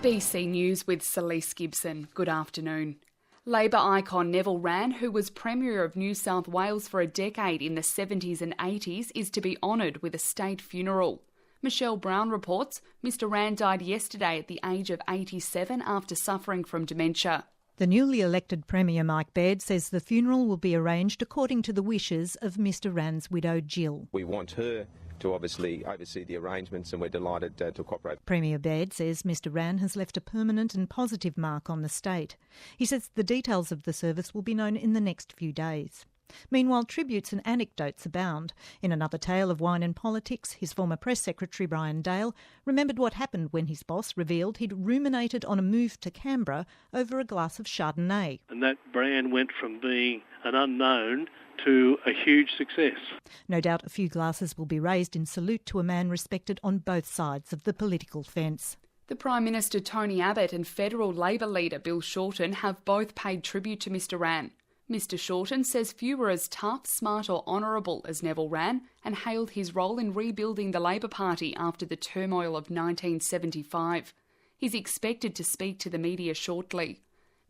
ABC News with Celeste Gibson. Good afternoon. Labor icon Neville Wran, who was Premier of New South Wales for a decade in the 70s and 80s, is to be honoured with a state funeral. Michelle Brown reports Mr Wran died yesterday at the age of 87 after suffering from dementia. The newly elected Premier Mike Baird says the funeral will be arranged according to the wishes of Mr Wran's widow Jill. We want her to obviously oversee the arrangements, and we're delighted to cooperate. Premier Baird says Mr Wran has left a permanent and positive mark on the state. He says the details of the service will be known in the next few days. Meanwhile, tributes and anecdotes abound. In another tale of wine and politics, his former press secretary Brian Dale remembered what happened when his boss revealed he'd ruminated on a move to Canberra over a glass of Chardonnay. And that brand went from being an unknown to a huge success. No doubt a few glasses will be raised in salute to a man respected on both sides of the political fence. The Prime Minister Tony Abbott and federal Labor leader Bill Shorten have both paid tribute to Mr Wran. Mr Shorten says few were as tough, smart or honourable as Neville Wran, and hailed his role in rebuilding the Labor Party after the turmoil of 1975. He's expected to speak to the media shortly.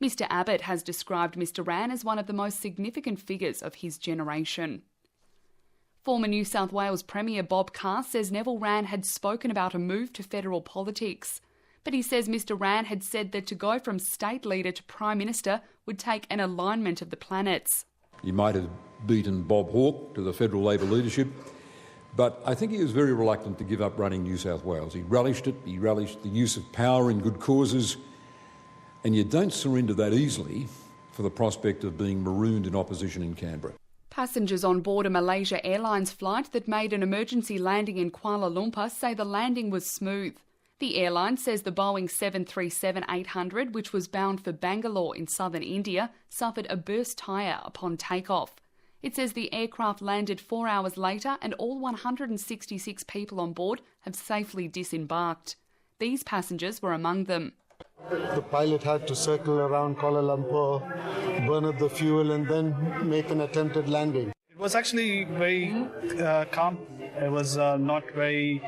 Mr Abbott has described Mr Wran as one of the most significant figures of his generation. Former New South Wales Premier Bob Carr says Neville Wran had spoken about a move to federal politics. But he says Mr Wran had said that to go from state leader to Prime Minister would take an alignment of the planets. He might have beaten Bob Hawke to the federal Labor leadership, but I think he was very reluctant to give up running New South Wales. He relished it, he relished the use of power in good causes, and you don't surrender that easily for the prospect of being marooned in opposition in Canberra. Passengers on board a Malaysia Airlines flight that made an emergency landing in Kuala Lumpur say the landing was smooth. The airline says the Boeing 737-800, which was bound for Bangalore in southern India, suffered a burst tyre upon takeoff. It says the aircraft landed 4 hours later and all 166 people on board have safely disembarked. These passengers were among them. The pilot had to circle around Kuala Lumpur, burn up the fuel and then make an attempted landing. It was actually very calm. It was not very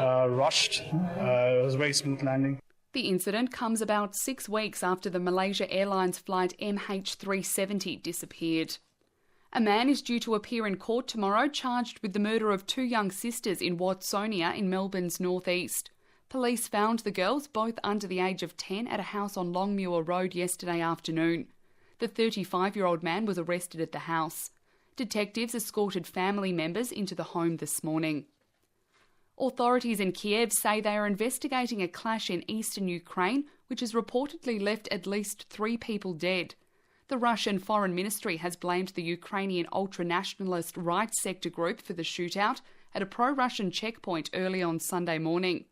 rushed. It was a very smooth landing. The incident comes about 6 weeks after the Malaysia Airlines flight MH370 disappeared. A man is due to appear in court tomorrow charged with the murder of 2 young sisters in Watsonia in Melbourne's northeast. Police found the girls, both under the age of 10, at a house on Longmuir Road yesterday afternoon. The 35-year-old man was arrested at the house. Detectives escorted family members into the home this morning. Authorities in Kiev say they are investigating a clash in eastern Ukraine, which has reportedly left at least 3 people dead. The Russian Foreign Ministry has blamed the Ukrainian ultra-nationalist right sector group for the shootout at a pro-Russian checkpoint early on Sunday morning.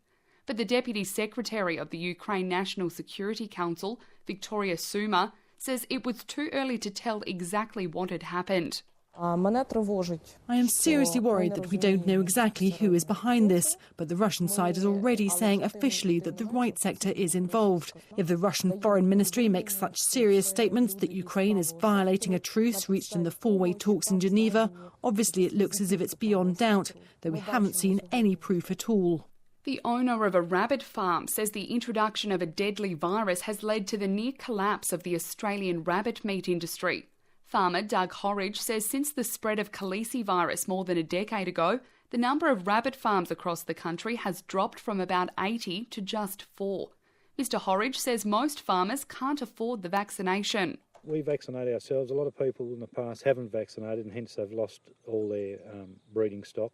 But the Deputy Secretary of the Ukraine National Security Council, Victoria Suma, says it was too early to tell exactly what had happened. I am seriously worried that we don't know exactly who is behind this, but the Russian side is already saying officially that the right sector is involved. If the Russian Foreign Ministry makes such serious statements that Ukraine is violating a truce reached in the 4-way talks in Geneva, obviously it looks as if it's beyond doubt, though we haven't seen any proof at all. The owner of a rabbit farm says the introduction of a deadly virus has led to the near collapse of the Australian rabbit meat industry. Farmer Doug Horridge says since the spread of calicivirus more than a decade ago, the number of rabbit farms across the country has dropped from about 80 to just 4. Mr Horridge says most farmers can't afford the vaccination. We vaccinate ourselves. A lot of people in the past haven't vaccinated and hence they've lost all their breeding stock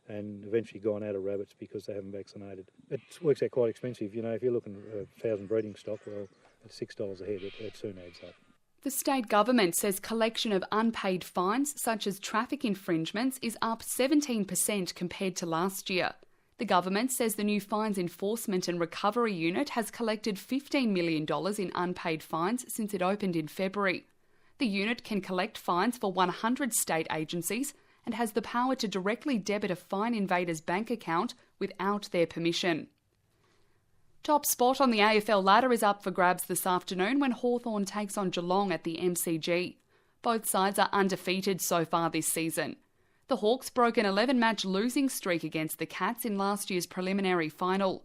and eventually gone out of rabbits because they haven't vaccinated. It works out quite expensive. You know, if you're looking at 1,000 breeding stock, well, at $6 a head, it soon adds up. The state government says collection of unpaid fines, such as traffic infringements, is up 17% compared to last year. The government says the new Fines Enforcement and Recovery Unit has collected $15 million in unpaid fines since it opened in February. The unit can collect fines for 100 state agencies and has the power to directly debit a fine invader's bank account without their permission. Top spot on the AFL ladder is up for grabs this afternoon when Hawthorn takes on Geelong at the MCG. Both sides are undefeated so far this season. The Hawks broke an 11-match losing streak against the Cats in last year's preliminary final.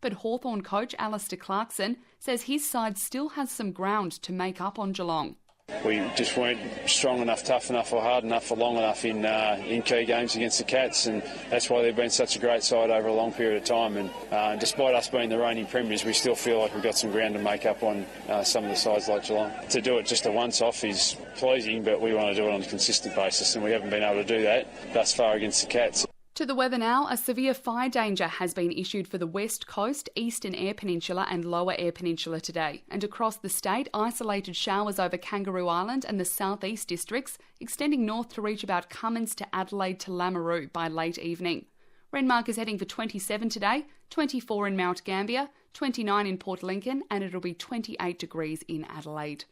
but Hawthorn coach Alistair Clarkson says his side still has some ground to make up on Geelong. We just weren't strong enough, tough enough or hard enough for long enough in key games against the Cats, and that's why they've been such a great side over a long period of time. And despite us being the reigning premiers, we still feel like we've got some ground to make up on some of the sides like Geelong. To do it just a once-off is pleasing, but we want to do it on a consistent basis, and we haven't been able to do that thus far against the Cats. To the weather now, a severe fire danger has been issued for the West Coast, Eastern Eyre Peninsula and Lower Eyre Peninsula today. And across the state, isolated showers over Kangaroo Island and the southeast districts, extending north to reach about Cummins to Adelaide to Lameroo by late evening. Renmark is heading for 27 today, 24 in Mount Gambier, 29 in Port Lincoln, and it'll be 28 degrees in Adelaide.